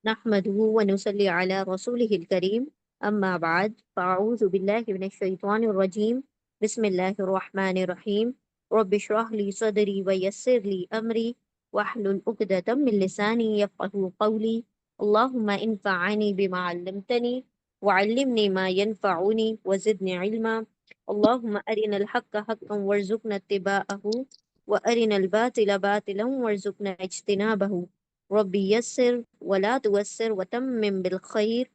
نحمده ونصلي على رسوله الكريم أما بعد فأعوذ بالله من الشيطان الرجيم بسم الله الرحمن الرحيم رب اشرح لي صدري ويسر لي أمري واحلل عقدة من لساني يفقهوا قولي اللهم انفعني بما علمتني وعلمني ما ينفعني وزدني علما اللهم أرنا الحق حقا وارزقنا اتباعه وأرنا الباطل باطلا وارزقنا اجتنابه ربي يسر ولا توسر وتمم بالخير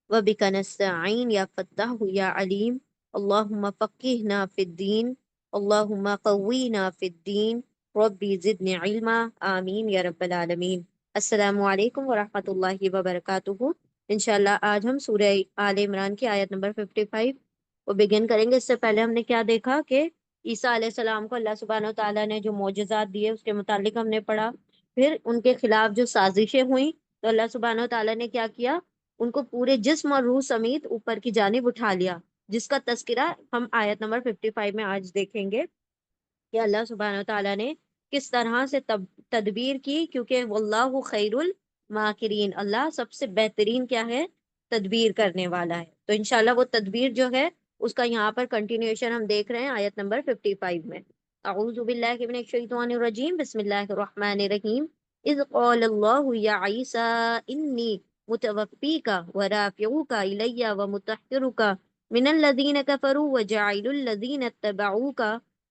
وبك نستعين يا فتاح يا عليم اللهم فقهنا في الدين اللهم قوينا في الدين ربي زدني علما آمین یا رب العالمین۔ السلام علیکم ورحمۃ اللہ وبرکاتہ۔ انشاءاللہ آج ہم سورہ آل عمران کی آیت نمبر 55 کو بگن کریں گے۔ اس سے پہلے ہم نے کیا دیکھا کہ عیسیٰ علیہ السلام کو اللہ سبحانہ و تعالیٰ نے جو معجزات دیے اس کے متعلق ہم نے پڑھا، پھر ان کے خلاف جو سازشیں ہوئیں تو اللہ سبحانہ و تعالیٰ نے کیا کیا، ان کو پورے جسم اور روح سمیت اوپر کی جانب اٹھا لیا، جس کا تذکرہ ہم آیت نمبر 55 میں آج دیکھیں گے کہ اللہ سبحانہ و تعالیٰ نے کس طرح سے تدبیر کی، کیونکہ واللہ خیر الماکرین، اللہ سب سے بہترین کیا ہے، تدبیر کرنے والا ہے۔ تو انشاءاللہ وہ تدبیر جو ہے اس کا یہاں پر کنٹینیوشن ہم دیکھ رہے ہیں آیت نمبر 55 میں۔ اعوذ باللہ من الشیطان الرجیم بسم اللہ الرحمن الرحیم اذ قال اللہ یا عیسیٰ انی متوفیک ورافعوک الی ومطہرک من الذین کفروا وجاعل الذین اتبعوک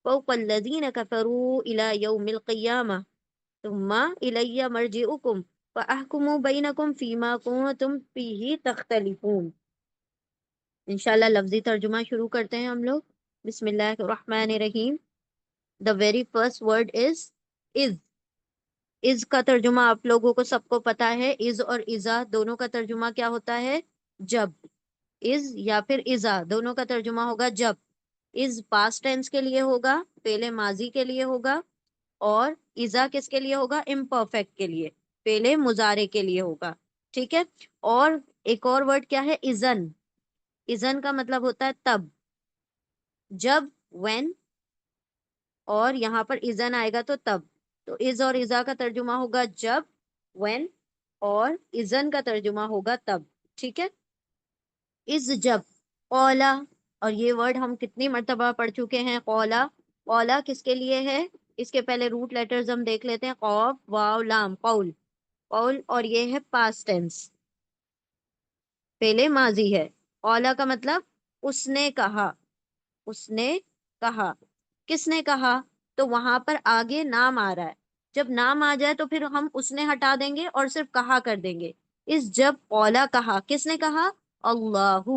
فوق الذین کفروا الی یوم القیامہ ثم الی مرجعکم فاحکم بینکم فیما کنتم فیہ تختلفون۔ انشاءاللہ لفظی ترجمہ شروع کرتے ہیں ہم لوگ۔ بسم اللہ الرحمن الرحیم۔ The very first word is۔ از کا ترجمہ آپ لوگوں کو سب کو پتا ہے، از اور ازا دونوں کا ترجمہ کیا ہوتا ہے، جب۔ از یا پھر ازا دونوں کا ترجمہ ہوگا جب۔ از پاسٹ ٹینس کے لیے ہوگا، پہلے ماضی کے لیے ہوگا، اور ازا کس کے لیے ہوگا، امپرفیکٹ کے لیے، پہلے مضارع کے لیے ہوگا، ٹھیک ہے۔ اور ایک اور ورڈ کیا ہے، ازن۔ ازن کا مطلب ہوتا ہے تب، جب، when، اور یہاں پر ازن آئے گا تو تب۔ تو از اور ازا کا ترجمہ ہوگا جب، when، اور ازن کا ترجمہ ہوگا تب، ٹھیک ہے۔ از جب، قولا، اور یہ ورڈ ہم کتنی مرتبہ پڑھ چکے ہیں، قولا۔ قولا کس کے لیے ہے، اس کے پہلے روٹ لیٹرز ہم دیکھ لیتے ہیں، قوف واو لام، قول۔ قول، اور یہ ہے پاسٹ ٹینس، پہلے ماضی ہے۔ قولا کا مطلب اس نے کہا، اس نے کہا، کس نے کہا، تو وہاں پر آگے نام آ رہا ہے، جب نام آ جائے تو پھر ہم اس نے ہٹا دیں گے اور صرف کہا کر دیں گے۔ اس جب قولا کہا، کس نے کہا، اللہ،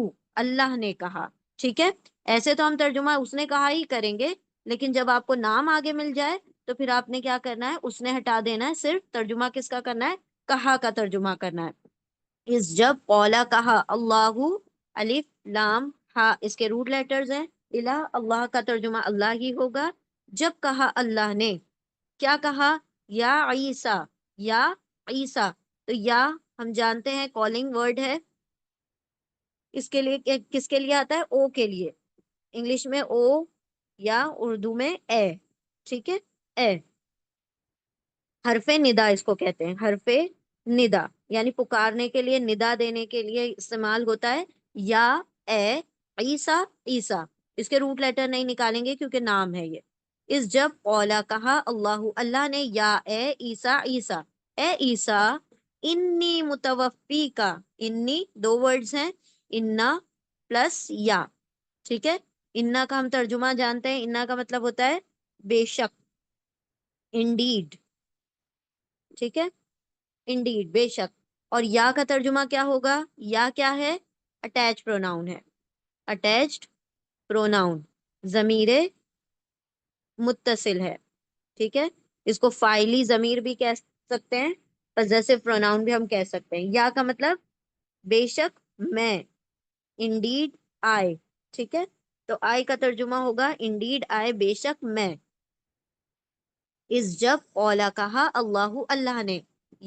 اللہ نے کہا، ٹھیک ہے۔ ایسے تو ہم ترجمہ اس نے کہا ہی کریں گے، لیکن جب آپ کو نام آگے مل جائے تو پھر آپ نے کیا کرنا ہے، اس نے ہٹا دینا ہے، صرف ترجمہ کس کا کرنا ہے، کہا کا ترجمہ کرنا ہے۔ اس جب قولا کہا، اللہ، الف لام ہا اس کے روٹ لیٹرز ہیں، الہ اللہ کا ترجمہ اللہ ہی ہوگا۔ جب کہا اللہ نے، کیا کہا، یا عیسیٰ، یا عیسیٰ، تو یا ہم جانتے ہیں کالنگ ورڈ ہے، اس کے لیے کس کے لیے آتا ہے، او کے لیے، انگلش میں او یا اردو میں اے، ٹھیک ہے، اے، حرف ندا اس کو کہتے ہیں، حرف ندا، یعنی پکارنے کے لیے، ندا دینے کے لیے استعمال ہوتا ہے، یا اے عیسیٰ، عیسیٰ، اس کے روٹ لیٹر نہیں نکالیں گے کیونکہ نام ہے یہ۔ اس جب قولا کہا اللہ، اللہ نے، یا اے عیسیٰ، عیسیٰ، اے عیسیٰ، انی متوفی کا، انی دو ورڈز ہیں، انا پلس یا، ٹھیک ہے۔ انا کا ہم ترجمہ جانتے ہیں، انا کا مطلب ہوتا ہے بے شک، انڈیڈ، ٹھیک ہے، انڈیڈ بے شک۔ اور یا کا ترجمہ کیا ہوگا، یا کیا ہے، اٹیچ پروناؤن ہے، اٹیچڈ پروناؤن، ضمیر متصل ہے، ٹھیک ہے۔ اس کو فاعلی ضمیر بھی کہہ سکتے ہیں، پوزیسو پروناؤن بھی ہم کہہ سکتے ہیں۔ یا کا مطلب بے شک میں، انڈیڈ آئی، ٹھیک ہے۔ تو آئی کا ترجمہ ہوگا انڈیڈ آئی، بے شک میں۔ اس جب قولا کہا اللہ، اللہ نے،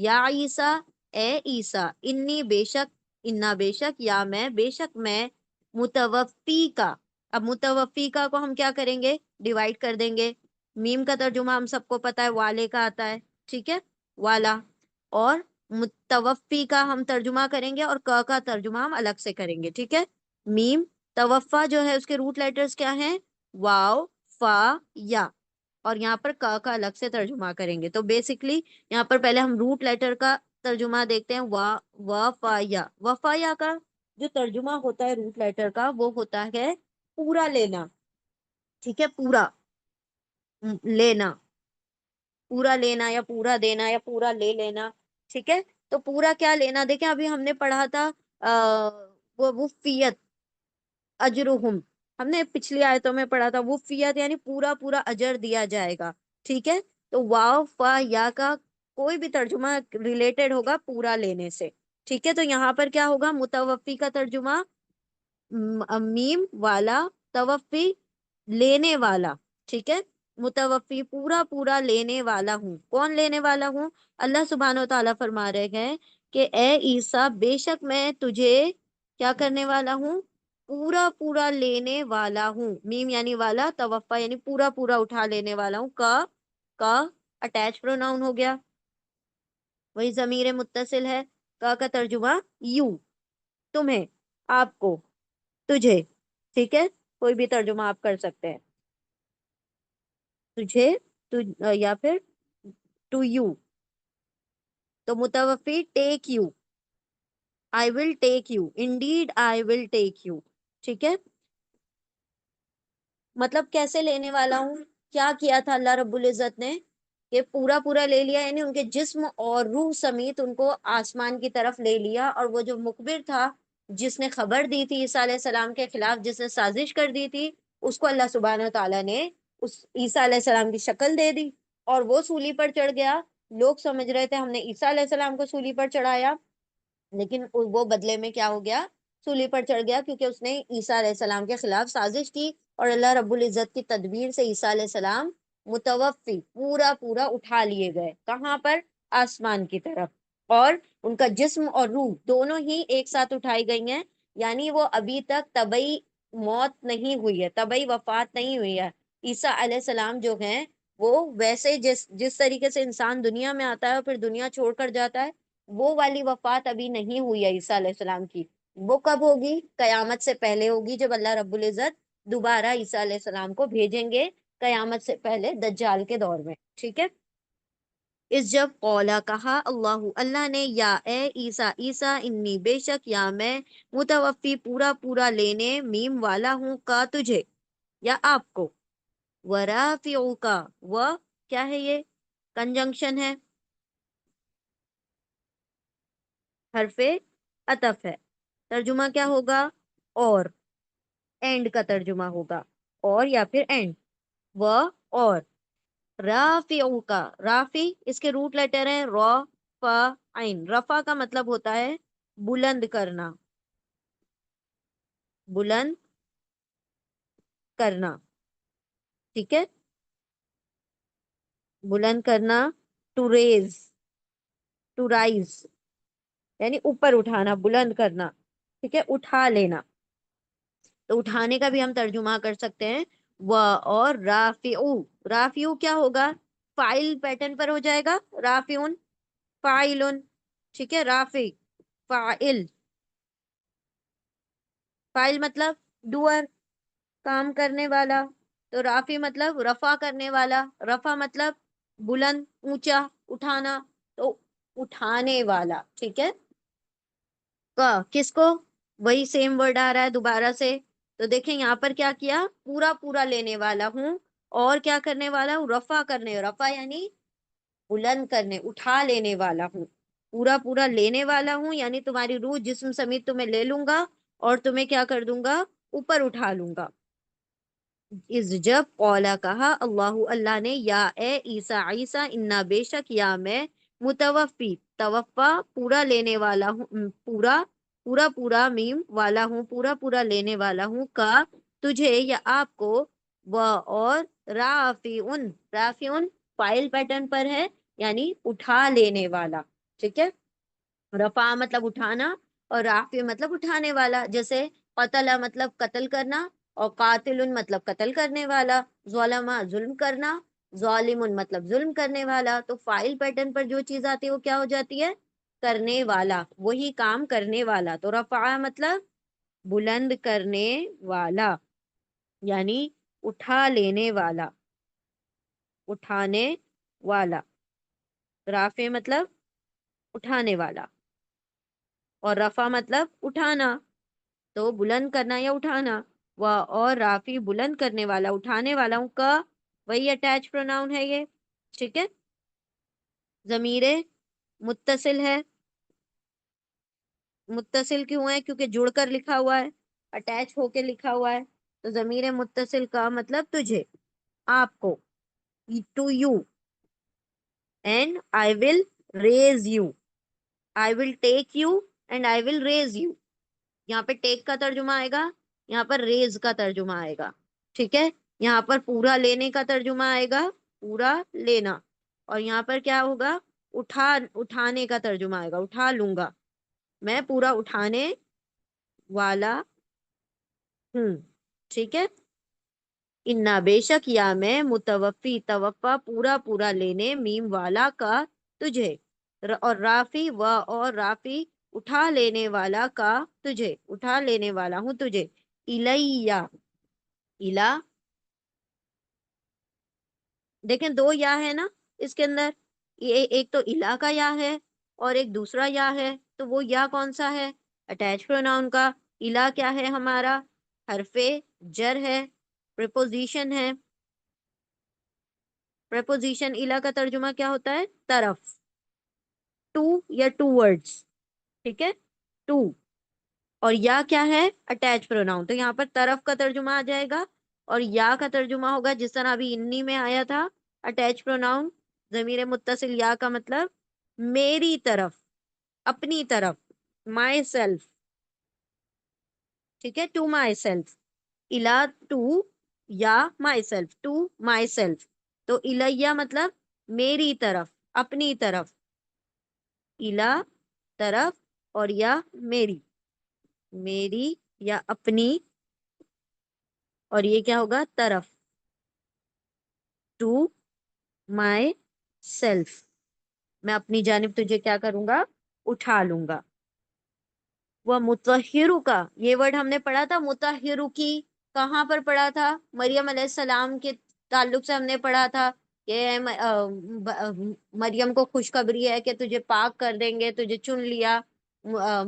یا عیسیٰ، اے عیسیٰ، انی بے شک، انا بے شک، یا میں بے شک میں، متوفی کا، اب متوفی کا کو ہم کیا کریں گے، ڈیوائڈ کر دیں گے۔ میم کا ترجمہ ہم سب کو پتا ہے، والے کا آتا ہے، ٹھیک ہے، والا، اور متوفی کا ہم ترجمہ کریں گے اور ک کا ترجمہ ہم الگ سے کریں گے، ٹھیک ہے؟ میم، توفا جو ہے اس کے روٹ لیٹرز کیا ہیں؟ واو، فا، یا، اور یہاں پر کا الگ سے ترجمہ کریں گے۔ تو بیسکلی یہاں پر پہلے ہم روٹ لیٹر کا ترجمہ دیکھتے ہیں، وا فا یا۔ وفا یا کا جو ترجمہ ہوتا ہے روٹ لیٹر کا وہ ہوتا ہے پورا لینا، ٹھیک ہے؟ پورا لینا، پورا لینا یا پورا دینا یا پورا لے لینا، ٹھیک ہے؟ تو پورا کیا لینا، دیکھیں ابھی ہم نے پڑھا تھا وفیت اجرہم، ہم نے پچھلی آیتوں میں پڑھا تھا وفیت یعنی پورا پورا اجر دیا جائے گا، ٹھیک ہے؟ تو واو فا یا کا کوئی بھی ترجمہ ریلیٹڈ ہوگا پورا لینے سے، ٹھیک ہے؟ تو یہاں پر کیا ہوگا؟ متوفی کا ترجمہ میم والا، توفی لینے والا، ٹھیک ہے؟ متوفی پورا پورا لینے والا ہوں۔ کون لینے والا ہوں؟ اللہ سبحانہ و تعالیٰ فرما رہے ہیں کہ اے عیسیٰ بے شک میں تجھے کیا کرنے والا ہوں؟ پورا پورا لینے والا ہوں۔ میم یعنی والا، توفا یعنی پورا پورا اٹھا لینے والا ہوں۔ کا اٹیچ پروناؤن ہو گیا، وہی ضمیر متصل ہے۔ کا ترجمہ یو، تمہیں، آپ کو، تجھے، ٹھیک ہے؟ کوئی بھی ترجمہ آپ کر سکتے ہیں، تجھے، یا پھر ٹو یو۔ تو متوفی take you, I will take you, indeed I will take you, ٹھیک ہے؟ مطلب کیسے لینے والا ہوں؟ کیا کیا تھا اللہ رب العزت نے کہ پورا پورا لے لیا، یعنی ان کے جسم اور روح سمیت ان کو آسمان کی طرف لے لیا، اور وہ جو مخبر تھا جس نے خبر دی تھی عیسیٰ علیہ السلام کے خلاف، جس نے سازش کر دی تھی، اس کو اللہ سبحانہ و تعالیٰ نے اس عیسیٰ علیہ السلام کی شکل دے دی اور وہ سولی پر چڑھ گیا۔ لوگ سمجھ رہے تھے ہم نے عیسیٰ علیہ السلام کو سولی پر چڑھایا، لیکن وہ بدلے میں کیا ہو گیا؟ سولی پر چڑھ گیا، کیونکہ اس نے عیسیٰ علیہ السلام کے خلاف سازش کی، اور اللہ رب العزت کی تدبیر سے عیسیٰ علیہ السلام متوفی پورا پورا اٹھا لیے گئے، کہاں پر؟ آسمان کی طرف، اور ان کا جسم اور روح دونوں ہی ایک ساتھ اٹھائی گئی ہیں، یعنی وہ ابھی تک طبعی موت نہیں ہوئی ہے، طبعی وفات نہیں ہوئی ہے۔ عیسیٰ علیہ السلام جو ہیں وہ ویسے جس طریقے سے انسان دنیا میں آتا ہے اور پھر دنیا چھوڑ کر جاتا ہے، وہ والی وفات ابھی نہیں ہوئی ہے عیسیٰ علیہ السلام کی۔ وہ کب ہوگی؟ قیامت سے پہلے ہوگی، جب اللہ رب العزت دوبارہ عیسیٰ علیہ السلام کو بھیجیں گے قیامت سے پہلے دجال کے دور میں، ٹھیک ہے؟ اس جب قولا کہا اللہ نے، یا اے عیسیٰ، عیسیٰ انی بے شک یا میں، متوفی پورا پورا لینے میم والا ہوں کا تجھے یا آپ کو، ورافعو کا، و کیا ہے؟ یہ کنجنکشن ہے، حرف عطف ہے، ترجمہ کیا ہوگا؟ اور، اینڈ کا ترجمہ ہوگا، اور یا پھر اینڈ، و اور، رافعو کا، رافی اس کے روٹ لیٹر ہیں را، فا، عین۔ رفع کا مطلب ہوتا ہے بلند کرنا، بلند کرنا، ٹھیک ہے؟ بلند کرنا، ٹو ریز، ٹو رائز یعنی اوپر اٹھانا، بلند کرنا، ٹھیک ہے؟ اٹھا لینا، تو اٹھانے کا بھی ہم ترجمہ کر سکتے ہیں و اور رافعو۔ رافعو کیا ہوگا؟ فائل پیٹرن پر ہو جائے گا، رافعون فاعلن، ٹھیک ہے؟ رافع فاعل، فاعل مطلب ڈوئر، کام کرنے والا، تو رافع مطلب رفع کرنے والا، رفع مطلب بلند، اونچا، اٹھانا، تو اٹھانے والا، ٹھیک ہے؟ کس کو؟ وہی سیم ورڈ آ رہا ہے دوبارہ سے، تو دیکھیں یہاں پر کیا کیا؟ پورا پورا لینے والا ہوں، اور کیا کرنے والا ہوں؟ رفع کرنے، رفع یعنی بلند کرنے، اٹھا لینے والا ہوں، پورا پورا لینے والا ہوں، یعنی تمہاری روح جسم سمیت تمہیں لے لوں گا اور تمہیں کیا کر دوں گا؟ اوپر اٹھا لوں گا۔ اس جب قولا کہا اللہ نے، یا اے عیسیٰ، عیسیٰ انا بے شک یا میں، متوفی توفا پورا لینے والا ہوں، پورا پورا پورا میم والا ہوں، پورا پورا لینے والا ہوں کا تجھے یا آپ کو، و اور رافعن، رافعن فائل پیٹرن پر ہے، یعنی اٹھا لینے والا، ٹھیک ہے؟ رفع مطلب اٹھانا، اور رافع مطلب اٹھانے والا، جیسے قتل مطلب قتل کرنا، اور قاتل مطلب قتل کرنے والا، ظلم ظلم کرنا، ظالم مطلب ظلم کرنے والا، تو فائل پیٹرن پر جو چیز آتی ہے وہ کیا ہو جاتی ہے؟ کرنے والا، وہی کام کرنے والا. تو رفع مطلب بلند کرنے والا، یعنی اٹھا لینے والا، اٹھانے والا. رافع مطلب اٹھانے والا، اور رفع مطلب اٹھانا، تو بلند کرنا یا اٹھانا. اور رافی بلند کرنے والا، اٹھانے والا ہوں کا وہی اٹیچ پروناؤن ہے یہ. ٹھیک ہے. ضمیر متصل ہے. متصل کیوں ہے؟ کیونکہ جڑ کر لکھا ہوا ہے، اٹیچ ہو کے لکھا ہوا ہے. تو ضمیر متصل کا مطلب تجھے، آپ کو. To you. And I will raise you. I will take you and I will raise you. یہاں پہ ٹیک کا ترجمہ آئے گا، یہاں پر ریز کا ترجمہ آئے گا. ٹھیک ہے. یہاں پر پورا لینے کا ترجمہ آئے گا، پورا لینا. اور یہاں پر کیا ہوگا؟ اٹھانے کا ترجمہ آئے گا، اٹھا لوں گا، میں پورا اٹھانے والا ہوں. ٹھیک ہے. انا بے شک، یا میں متوفی توفع پورا پورا لینے، میم والا کا تجھے. اور رافی اور رافی اٹھا لینے والا کا تجھے، اٹھا لینے والا ہوں تجھے. الیہ. الا، دیکھیں دو یا ہے نا اس کے اندر. یہ ایک تو الا کا یا ہے اور ایک دوسرا یا ہے. تو وہ یا کون سا ہے؟ اٹیچ پروناؤن کا. الا کیا ہے ہمارا؟ حرف جر ہے، پریپوزیشن ہے. پریپوزیشن الا کا ترجمہ کیا ہوتا ہے؟ طرف، ٹو یا ٹو ورڈز. ٹھیک ہے. ٹو. اور یا کیا ہے؟ Attach pronoun. تو یہاں پر طرف کا ترجمہ آ جائے گا، اور یا کا ترجمہ ہوگا جس طرح ابھی انی میں آیا تھا، اٹیچ پروناؤن. ضمیر متصل یا کا مطلب میری طرف، اپنی طرف، مائی سیلف. ٹھیک ہے. To myself. الا ٹو، یا myself, to myself. تو الیہ مطلب میری طرف، اپنی طرف. الا طرف، اور یا میری، میری یا اپنی. اور یہ کیا ہوگا؟ طرف. ٹو مائی سیلف، میں اپنی جانب تجھے کیا کروں گا؟ اٹھا لوں گا. وہ متحرو کا، یہ ورڈ ہم نے پڑھا تھا متحرو کی. کہاں پر پڑھا تھا؟ مریم علیہ السلام کے تعلق سے ہم نے پڑھا تھا کہ مریم کو خوشخبری ہے کہ تجھے پاک کر دیں گے، تجھے چن لیا.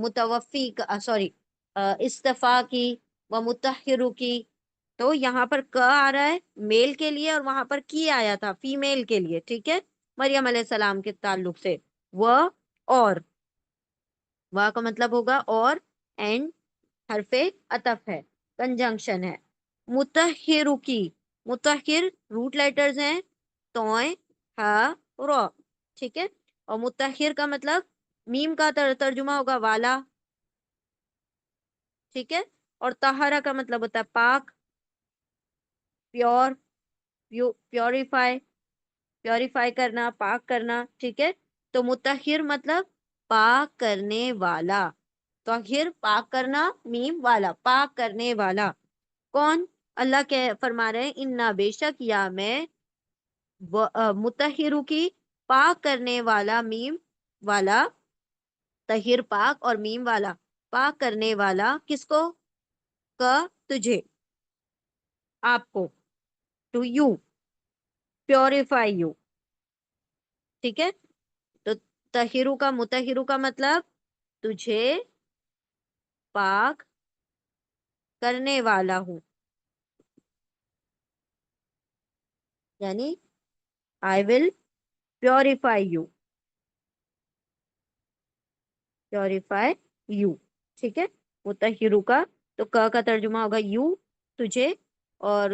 متوفی کا، سوری، استفا کی، و متحرو کی. تو یہاں پر ک آ رہا ہے میل کے لیے، اور وہاں پر کی آیا تھا فیمیل کے لیے. ٹھیک ہے. مریم علیہ السلام کے تعلق سے. وہ اور، وا کا مطلب ہوگا اور، اینڈ حرف عطف ہے، کنجنکشن ہے. متحرو کی، متحر روٹ لیٹرز ہیں، توئیں، ہا، رو. ٹھیک ہے. اور متحر کا مطلب میم کا ترجمہ ہوگا والا. ٹھیک ہے. اور طہارا کا مطلب ہوتا ہے پاک، پیور، پیوریفائی، پیوریفائی کرنا، پاک کرنا. ٹھیک ہے. تو متحر مطلب پاک کرنے والا. طاہر پاک کرنا، میم والا پاک کرنے والا. کون؟ اللہ کے فرما رہے ہیں انا بے شک، یا میں متحرو کی پاک کرنے والا، میم والا. طہر پاک، اور میم والا پاک کرنے والا. کس کو؟ کا تجھے، آپ کو. To you, purify you. ٹھیک ہے. تو طہرو کا، متحرو کا مطلب تجھے پاک کرنے والا ہوں، یعنی آئی ول پیوریفائی یو، پیوریفائی یو. ٹھیک ہے. متحرو کا تو کا ترجمہ ہوگا یو، تجھے. اور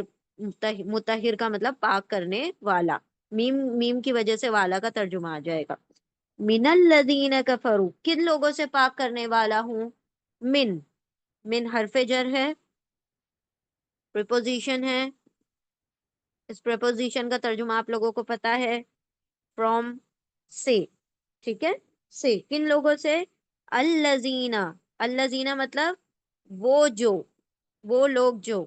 متحر کا مطلب پاک کرنے والا. میم، میم کی وجہ سے والا کا ترجمہ آ جائے گا. من الذین کفروا، کن لوگوں سے پاک کرنے والا ہوں؟ من، من حرف جر ہے، پریپوزیشن ہے. اس پریپوزیشن کا ترجمہ آپ لوگوں کو پتا ہے، فرام، سے. ٹھیک ہے. سے، کن لوگوں سے؟ الذین. الذین مطلب وہ جو، وہ لوگ جو.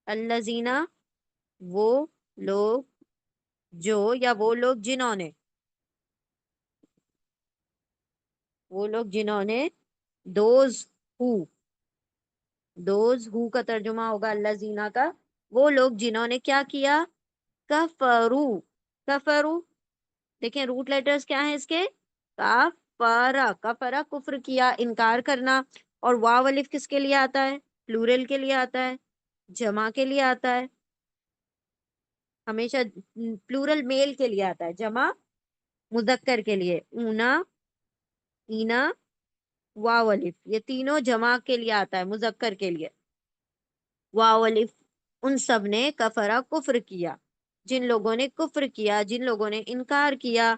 الذین وہ لوگ جو، یا وہ لوگ جنہوں نے. وہ لوگ جنہوں نے، دوز ہو، دوز ہو کا ترجمہ ہوگا اللہ زینا کا، وہ لوگ جنہوں نے کیا کیا، کفرو، کفرو، دیکھیں روٹ لیٹرز کیا ہیں اس کے، کفرا، کفرا کفر کیا، انکار کرنا، اور واو الف کس کے لیے آتا ہے، پلورل کے لیے آتا ہے، جمع کے لیے آتا ہے، ہمیشہ پلورل میل کے لیے آتا ہے، جمع مذکر کے لیے، اونا، اینا، واو الف، یہ تینوں جمع کے لیے آتا ہے، مذکر کے لیے، واو الف، ان سب نے کفرا کفر کیا، جن لوگوں نے کفر کیا، جن لوگوں نے انکار کیا،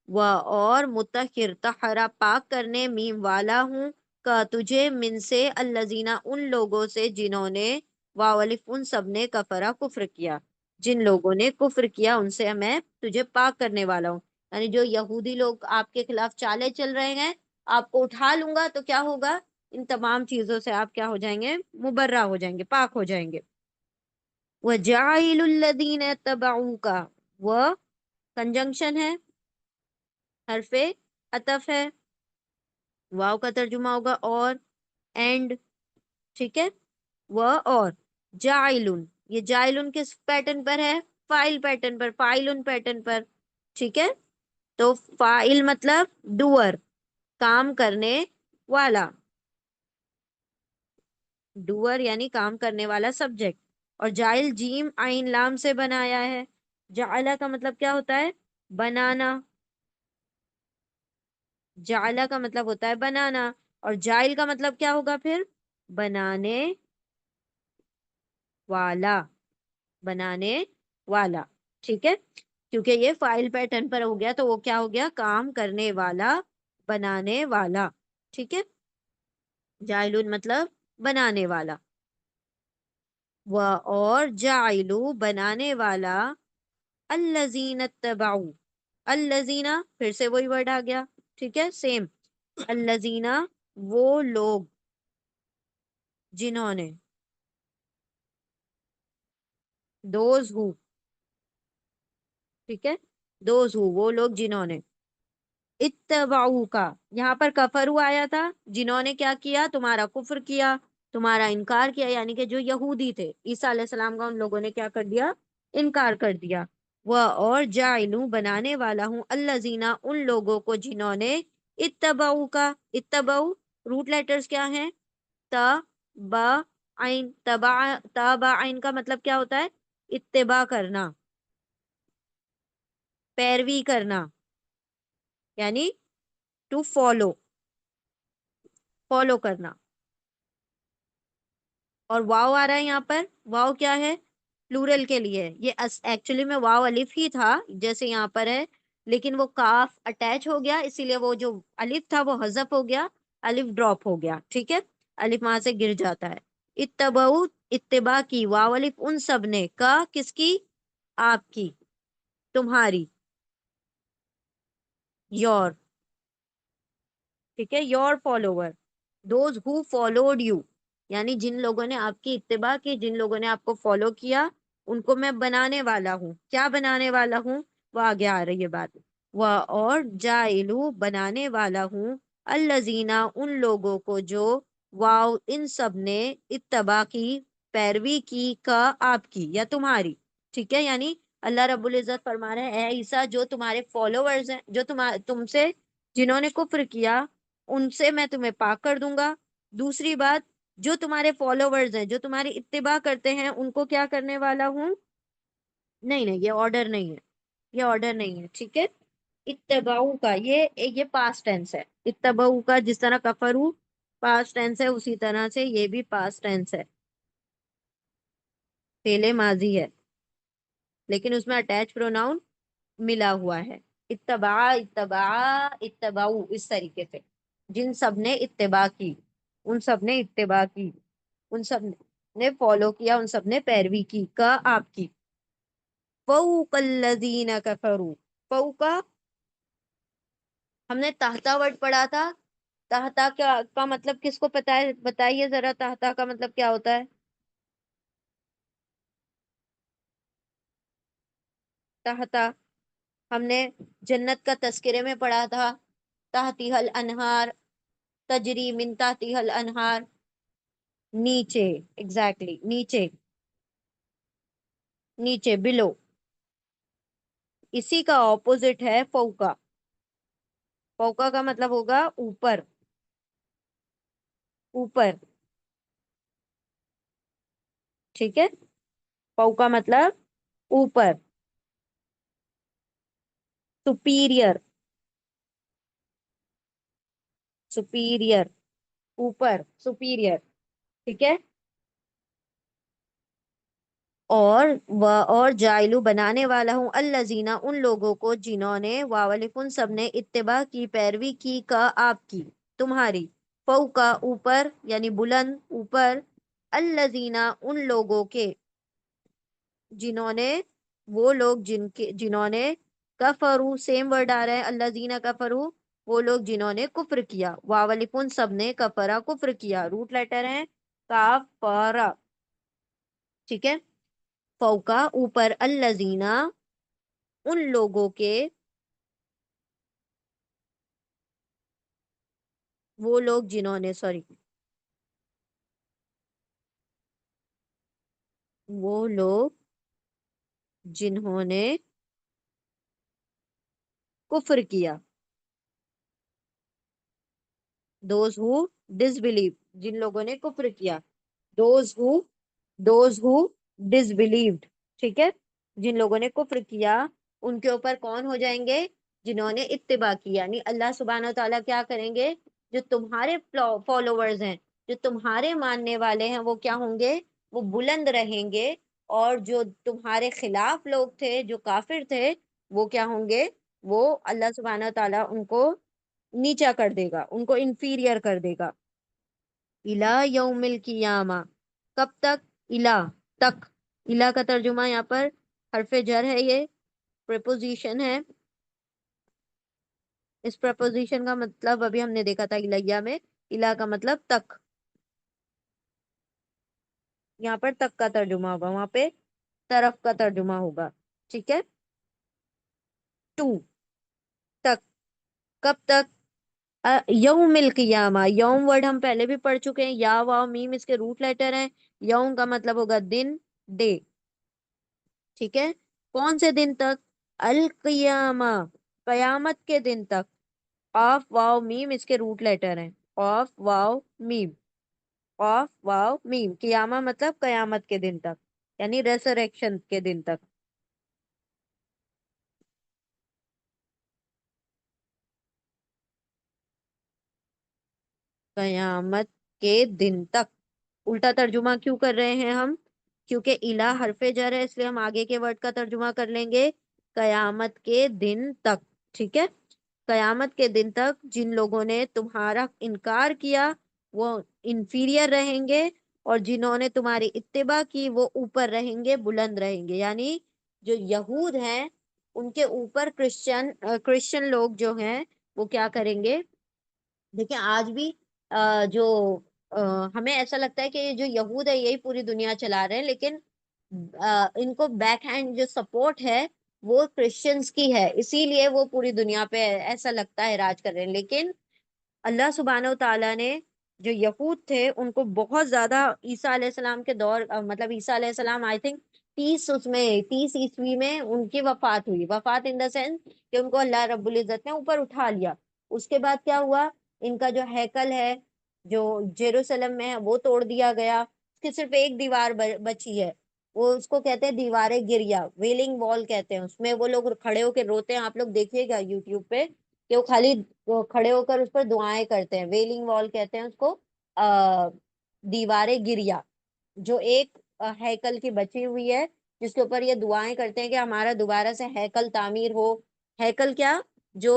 وہ اور متحر تحرا پاک کرنے میم والا ہوں، کا تجھے من سے الذین ان لوگوں سے جنہوں نے، واو الف، ان سب نے کفرا کفر کیا، جن لوگوں نے کفر کیا ان سے میں تجھے پاک کرنے والا ہوں، یعنی جو یہودی لوگ آپ کے خلاف چالے چل رہے ہیں، آپ کو اٹھا لوں گا تو کیا ہوگا، ان تمام چیزوں سے آپ کیا ہو جائیں گے، مبرہ ہو جائیں گے، پاک ہو جائیں گے۔ وَجَاعِلُ الَّذِينَ اتَّبَعُوكَ، وہ کنجنکشن ہے، حرف عطف ہے، واو کا ترجمہ ہوگا اور، اینڈ، ٹھیک ہے، وہ اور، جائلن، یہ جائلن کس پیٹرن پر ہے، فائل پیٹرن پر، فائلن پیٹرن پر، ٹھیک ہے، تو فائل مطلب ڈوور، کام کرنے والا، ڈوور یعنی کام کرنے والا سبجیکٹ، اور جائل جیم آئین لام سے بنایا ہے، جعلہ کا مطلب کیا ہوتا ہے، بنانا، جعلہ کا مطلب ہوتا ہے بنانا، اور جائل کا مطلب کیا ہوگا پھر، بنانے والا، بنانے والا، ٹھیک ہے، کیونکہ یہ فائل پیٹرن پر ہو گیا تو وہ کیا ہو گیا، کام کرنے والا، بنانے والا، ٹھیک ہے، جائلون مطلب بنانے والا، وہ اور جائلو بنانے والا، الذین اتبعو، الذین پھر سے وہی ورڈ آ گیا، ٹھیک ہے، سیم، الذین وہ لوگ، جنہوں نے، دوز ہو، ٹھیک ہے، دوز ہو وہ لوگ جنہوں نے، اتبعو کا، یہاں پر کفرو آیا تھا، جنہوں نے کیا کیا، تمہارا کفر کیا، تمہارا انکار کیا، یعنی کہ جو یہودی تھے، عیسیٰ علیہ السلام کا ان لوگوں نے کیا کر دیا، انکار کر دیا، وہ اور جائلوں بنانے والا ہوں، الذین ان لوگوں کو جنہوں نے، اتبعو کا، اتبعو روٹ لیٹرز کیا ہیں، تا، با، عین، تبع، تا با عین کا مطلب کیا ہوتا ہے، اتباع کرنا، پیروی کرنا، یعنی ٹو فالو، فالو کرنا، اور واو آ رہا ہے یہاں پر، واو کیا ہے، پلورل کے لیے، یہ ایکچولی میں واو الف ہی تھا جیسے یہاں پر ہے، لیکن وہ کاف اٹیچ ہو گیا، اسی لیے وہ جو الف تھا وہ حذف ہو گیا، الف ڈراپ ہو گیا، ٹھیک ہے، الف وہاں سے گر جاتا ہے، اتبعو، اتباع کی، واو الف ان سب نے، کا کس کی، آپ کی، تمہاری، یور، ٹھیک ہے، your follower, those who followed you, یعنی جن لوگوں نے آپ کی اتباع کی، جن لوگوں نے آپ کو فالو کیا، ان کو میں بنانے والا ہوں، کیا بنانے والا ہوں، وہ آگے آ رہی ہے بات، وہ اور جائلو بنانے والا ہوں، الذین ان لوگوں کو جو، واؤ ان سب نے، اتباع کی، پیروی کی، کا آپ کی یا تمہاری، ٹھیک ہے، یعنی اللہ رب العزت فرما رہے ہیں، اے عیسیٰ جو تمہارے فالوورز ہیں، جو تم سے جنہوں نے کفر کیا، ان سے میں تمہیں پاک کر دوں گا، دوسری بات، جو تمہارے فالوورز ہیں، جو تمہاری اتباع کرتے ہیں، ان کو کیا کرنے والا ہوں، نہیں نہیں یہ آرڈر نہیں ہے، یہ آرڈر نہیں ہے، ٹھیک ہے، اتباعو کا، یہ پاسٹ ٹینس ہے، اتباعو کا جس طرح کفرو پاسٹ ٹینس ہے، اسی طرح سے یہ بھی پاسٹ ٹینس ہے، پہلے ماضی ہے، لیکن اس میں اٹیچ پروناؤن ملا ہوا ہے، اتباع، اتباع، اتباعو، اس طریقے سے، جن سب نے اتباع کی، ان سب نے اتباع کی، ان سب نے فالو کیا، ان سب نے پیروی کی، کا آپ کی، فوق الذین کفروا، فوق، ہم نے تحتا ورڈ پڑھا تھا، تحتا کا مطلب کس کو پتا ہے، بتائیے ذرا، تحتا کا مطلب کیا ہوتا ہے، تحتا، ہم نے جنت کا تذکرے میں پڑھا تھا، تحتی حل انہار، تجری من تحتها الانہار، نیچے، ایگزیکٹلی نیچے، نیچے بلو. اسی کا اپوزٹ ہے فوقا. فوقا کا مطلب ہوگا اوپر، اوپر. ٹھیک ہے، فوقا مطلب اوپر، سپیریئر، سپیریئر، اوپر، سپیریئر. ٹھیک ہے. اور جائلو بنانے والا ہوں الذین ان لوگوں کو جنہوں نے واولکن سب نے اتباع کی، پیروی کی کا آپ کی، تمہاری، فوقا اوپر یعنی بلند، اوپر، الذین ان لوگوں کے، جنہوں نے، وہ لوگ جنہوں نے، کفرو سیم ورڈ آ رہا ہے، الذین کفرو وہ لوگ جنہوں نے کفر کیا، واولکن سب نے کفرا کفر کیا، روٹ لیٹر ہے کافرا. ٹھیک ہے. فوقا اوپر، الذین ان لوگوں کے، وہ لوگ جنہوں نے، سوری، وہ لوگ جنہوں نے کفر کیا، دوز ہو ڈس بلیو، جن لوگوں نے کفر کیا، دوز ہو ڈس بلیوڈ. ٹھیک ہے. جن لوگوں نے کفر کیا ان کے اوپر کون ہو جائیں گے؟ جنہوں نے اتباع کی، یعنی اللہ سبحانہ و تعالیٰ کیا کریں گے؟ جو تمہارے فالوورز ہیں، جو تمہارے ماننے والے ہیں، وہ کیا ہوں گے؟ وہ بلند رہیں گے. اور جو تمہارے خلاف لوگ تھے، جو کافر تھے، وہ کیا ہوں گے؟ وہ اللہ سبحانہ و تعالیٰ ان کو نیچا کر دے گا، ان کو انفیریئر کر دے گا. الہ یوم القیامہ، کب تک؟ الہ، تک. الہ کا ترجمہ یہاں پر حرف جر ہے، یہ پریپوزیشن ہے. اس پریپوزیشن کا مطلب ابھی ہم نے دیکھا تھا الیہ میں، الہ کا مطلب تک. یہاں پر تک کا ترجمہ ہوگا، وہاں پہ طرف کا ترجمہ ہوگا. ٹھیک ہے. ٹو، تک، کب تک؟ یوم القیامہ، یوم ورڈ ہم پہلے بھی پڑھ چکے ہیں، یا واو میم اس کے روٹ لیٹر ہیں. یوم کا مطلب ہوگا دن، ڈے. ٹھیک ہے. کون سے دن تک؟ القیامہ، قیامت کے دن تک. آف واو میم اس کے روٹ لیٹر ہیں، آف واو میم، آف واو میم. قیامہ مطلب قیامت کے دن تک، یعنی ریسریکشن کے دن تک. قیامت کے دن تک. الٹا ترجمہ کیوں کر رہے ہیں ہم؟ کیونکہ الہ حرف جر ہے، اس لیے ہم آگے کے ورڈ کا ترجمہ کر لیں گے قیامت کے دن تک. ٹھیک ہے. قیامت کے دن تک جن لوگوں نے تمہارا انکار کیا وہ انفیریئر رہیں گے، اور جنہوں نے تمہاری اتباع کی وہ اوپر رہیں گے، بلند رہیں گے. یعنی جو یہود ہیں ان کے اوپر کرسچن لوگ جو ہیں وہ کیا کریں گے؟ دیکھیں آج بھی جو ہمیں ایسا لگتا ہے کہ یہ جو یہود ہے یہی پوری دنیا چلا رہے ہیں، لیکن ان کو بیک ہینڈ جو سپورٹ ہے وہ کرسچنز کی ہے، اسی لیے وہ پوری دنیا پہ ایسا لگتا ہے راج کر رہے ہیں. لیکن اللہ سبحانہ و تعالیٰ نے جو یہود تھے ان کو بہت زیادہ عیسیٰ علیہ السلام کے دور، مطلب عیسیٰ علیہ السلام آئی تھنک 30 عیسوی میں ان کی وفات ہوئی. وفات ان دا سینس کہ ان کو اللہ رب العزت نے اوپر اٹھا لیا. اس کے بعد کیا ہوا؟ ان کا جو ہیکل ہے جو جیروسلم میں ہے وہ توڑ دیا گیا. اس کی صرف ایک دیوار بچی ہے، وہ اس کو کہتے ہیں دیوار گریا، ویلنگ وال کہتے ہیں. اس میں وہ لوگ کھڑے ہو کے روتے ہیں، آپ لوگ دیکھیے گا یوٹیوب پہ کہ وہ خالی کھڑے ہو کر اس پر دعائیں کرتے ہیں. ویلنگ وال کہتے ہیں اس کو، دیوار گریا، جو ایک ہیکل کی بچی ہوئی ہے جس کے اوپر یہ دعائیں کرتے ہیں کہ ہمارا دوبارہ سے ہیکل تعمیر ہو. ہیکل کیا؟ جو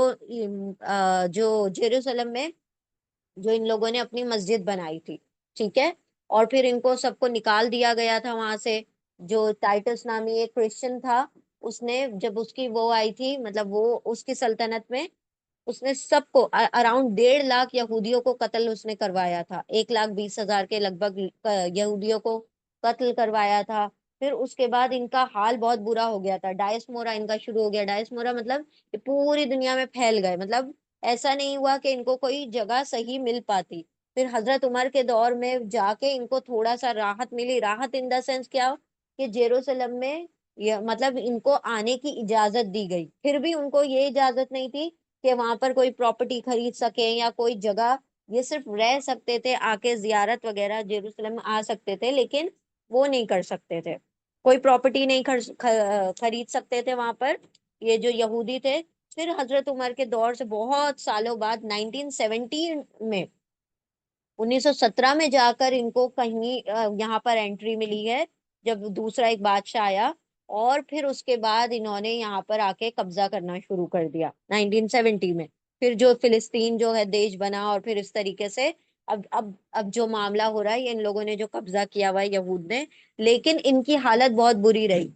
جو جیروسلم میں جو ان لوگوں نے اپنی مسجد بنائی تھی. ٹھیک ہے. اور پھر ان کو سب کو نکال دیا گیا تھا وہاں سے. جو ٹائٹس نامی ایک کرسچن تھا، اس نے جب اس کی وہ آئی تھی، مطلب وہ اس کی سلطنت میں اس نے سب کو اراؤنڈ 1.5 لاکھ یہودیوں کو قتل اس نے کروایا تھا. 1,20,000 کے لگ بھگ یہودیوں کو قتل کروایا تھا. پھر اس کے بعد ان کا حال بہت برا ہو گیا تھا. ڈائسمورا ان کا شروع ہو گیا. ڈائسمورا مطلب کہ پوری دنیا میں پھیل گئے. مطلب ایسا نہیں ہوا کہ ان کو کوئی جگہ صحیح مل پاتی. پھر حضرت عمر کے دور میں جا کے ان کو تھوڑا سا راحت ملی. راحت ان دا سینس کیا کہ جیروسلم میں مطلب ان کو آنے کی اجازت دی گئی. پھر بھی ان کو یہ اجازت نہیں تھی کہ وہاں پر کوئی پراپرٹی خرید سکیں یا کوئی جگہ. یہ صرف رہ سکتے تھے، آ کے زیارت وغیرہ جیروسلم میں آ سکتے تھے، لیکن وہ نہیں کر سکتے تھے. کوئی پراپرٹی نہیں خرید سکتے تھے وہاں پر یہ جو یہودی تھے. پھر حضرت عمر کے دور سے بہت سالوں بعد 1970 میں 1917 میں جا کر ان کو کہیں یہاں پر انٹری ملی ہے، جب دوسرا ایک بادشاہ آیا. اور پھر اس کے بعد انہوں نے یہاں پر آ کے قبضہ کرنا شروع کر دیا 1970 میں. پھر جو فلسطین جو ہے دیش بنا، اور پھر اس طریقے سے اب جو معاملہ ہو رہا ہے یہ ان لوگوں نے جو قبضہ کیا ہوا ہے یہود نے. لیکن ان کی حالت بہت بری رہی.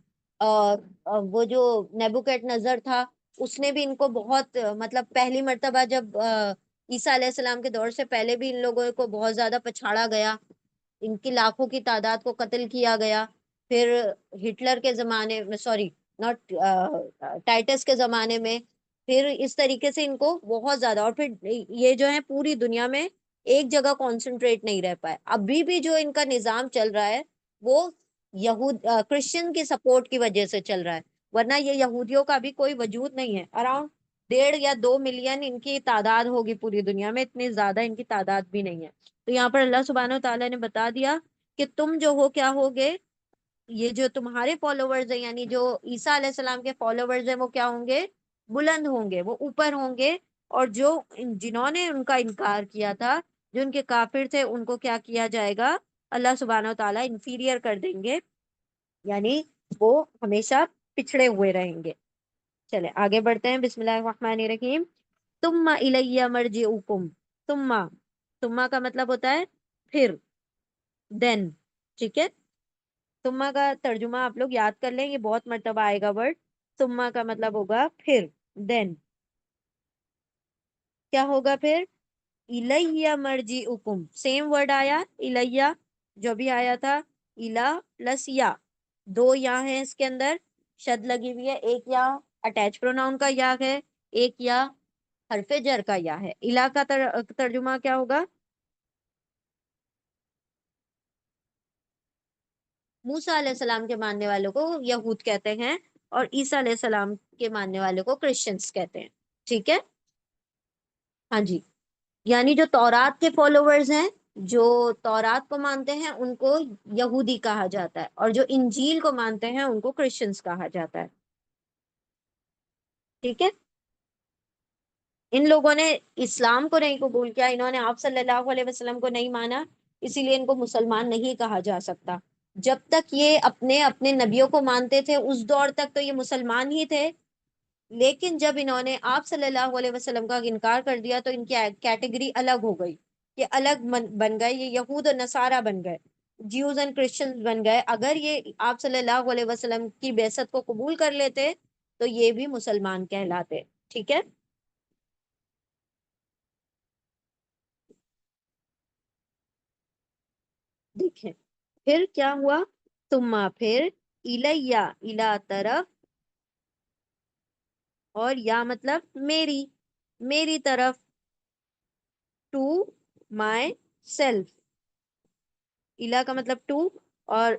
وہ جو نیبوکیڈ نظر تھا اس نے بھی ان کو بہت مطلب پہلی مرتبہ جب عیسیٰ علیہ السلام کے دور سے پہلے بھی ان لوگوں کو بہت زیادہ پچھاڑا گیا. ان کی لاکھوں کی تعداد کو قتل کیا گیا. پھر ہٹلر کے زمانے میں، سوری ناٹ ٹائٹس کے زمانے میں، پھر اس طریقے سے ان کو بہت زیادہ. اور پھر یہ جو ہے پوری دنیا میں ایک جگہ کانسنٹریٹ نہیں رہ پائے. ابھی بھی جو ان کا نظام چل رہا ہے وہ کرسچن کی سپورٹ کی وجہ سے چل رہا ہے. ورنہ یہ یہودیوں کا بھی کوئی وجود نہیں ہے. اراؤنڈ 1.5 یا 2 ملین ان کی تعداد ہوگی پوری دنیا میں، اتنی زیادہ ان کی تعداد بھی نہیں ہے. تو یہاں پر اللہ سبحانہ و تعالیٰ نے بتا دیا کہ تم جو ہو کیا ہوگے، یہ جو تمہارے فالوورز ہیں یعنی جو عیسیٰ علیہ السلام کے فالوورز ہیں وہ کیا ہوں گے؟ بلند ہوں گے، وہ اوپر ہوں گے. اور جو جنہوں نے ان کا انکار کیا تھا، جو ان کے کافر تھے، ان کو کیا کیا جائے گا؟ اللہ سبحانہ و تعالیٰ انفیریئر کر دیں گے، یعنی وہ ہمیشہ پچھڑے ہوئے رہیں گے. چلے آگے بڑھتے ہیں. بسم اللہ الرحمن الرحیم. ثم الیہ مرجعکم. ثم کا مطلب ہوتا ہے پھر، دین. ٹھیک ہے، ثم کا ترجمہ آپ لوگ یاد کر لیں، یہ بہت مرتبہ آئے گا ورڈ. ثم کا مطلب ہوگا پھر، دین. کیا ہوگا پھر؟ الیہ مرجعکم. سیم ورڈ آیا الیہ، جو بھی آیا تھا الا پلس یا. 2 یا ہیں اس کے اندر، شد لگی ہوئی ہے. ایک یا اٹیچ پروناؤن کا یا ہے، ایک یا حرف جر کا یا ہے. الا کا ترجمہ کیا ہوگا؟ موسیٰ علیہ السلام کے ماننے والوں کو یہود کہتے ہیں، اور عیسیٰ علیہ السلام کے ماننے والوں کو کرسچنس کہتے ہیں. ٹھیک ہے، ہاں جی. یعنی جو تورات کے فالوورز ہیں، جو تورات کو مانتے ہیں، ان کو یہودی کہا جاتا ہے، اور جو انجیل کو مانتے ہیں ان کو کرسچنس کہا جاتا ہے. ٹھیک ہے، ان لوگوں نے اسلام کو نہیں قبول کیا، انہوں نے آپ صلی اللہ علیہ وسلم کو نہیں مانا، اسی لیے ان کو مسلمان نہیں کہا جا سکتا. جب تک یہ اپنے اپنے نبیوں کو مانتے تھے اس دور تک تو یہ مسلمان ہی تھے. لیکن جب انہوں نے آپ صلی اللہ علیہ وسلم کا انکار کر دیا تو ان کی کیٹیگری الگ ہو گئی. یہ الگ بن گئے، یہ یہود و نصارہ بن گئے، جیوز اینڈ کرسچنز بن گئے. اگر یہ آپ صلی اللہ علیہ وسلم کی بعثت کو قبول کر لیتے تو یہ بھی مسلمان کہلاتے. ٹھیک ہے، دیکھیں پھر کیا ہوا. ثم پھر، الیہ الی طرف، اور یا مطلب میری، میری طرف. To myself. الا کا مطلب ٹو، اور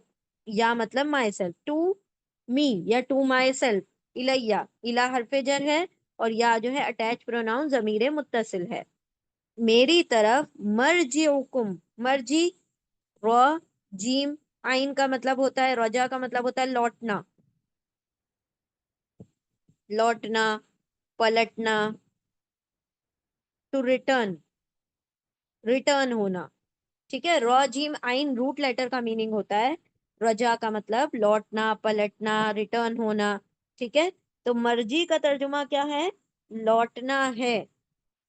یا مطلب مائی سیلف. ٹو می یا ٹو مائی سیلف. الیہ، الا حرف جر ہے، اور یا جو ہے اٹیچ پروناؤن ضمیر متصل ہے. میری طرف. مرجعکم، مرجی رو جیم آئین کا مطلب ہوتا ہے، رجا کا مطلب ہوتا ہے لوٹنا، لوٹنا، پلٹنا. ٹو ریٹرن، ریٹرن ہونا. ٹھیک ہے، رو جیم آئین روٹ لیٹر کا میننگ ہوتا ہے. رجا کا مطلب لوٹنا، پلٹنا، ریٹرن ہونا. ٹھیک ہے، تو مرجی کا ترجمہ کیا ہے؟ لوٹنا ہے.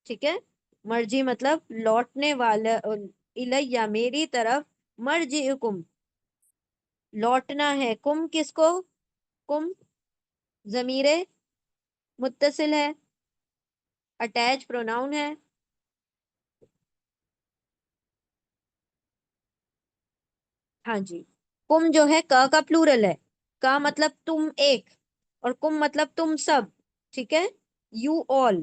ٹھیک ہے، مرجی مطلب لوٹنے والا. الیہ میری طرف. مرجعکم لوٹنا ہے. کم کس کو؟ کم ضمیر متصل ہے، اٹیچ پروناؤن ہے. ہاں جی، کم جو ہے کا پلورل ہے. کا مطلب تم ایک، اور کم مطلب تم سب. ٹھیک ہے، یو آل.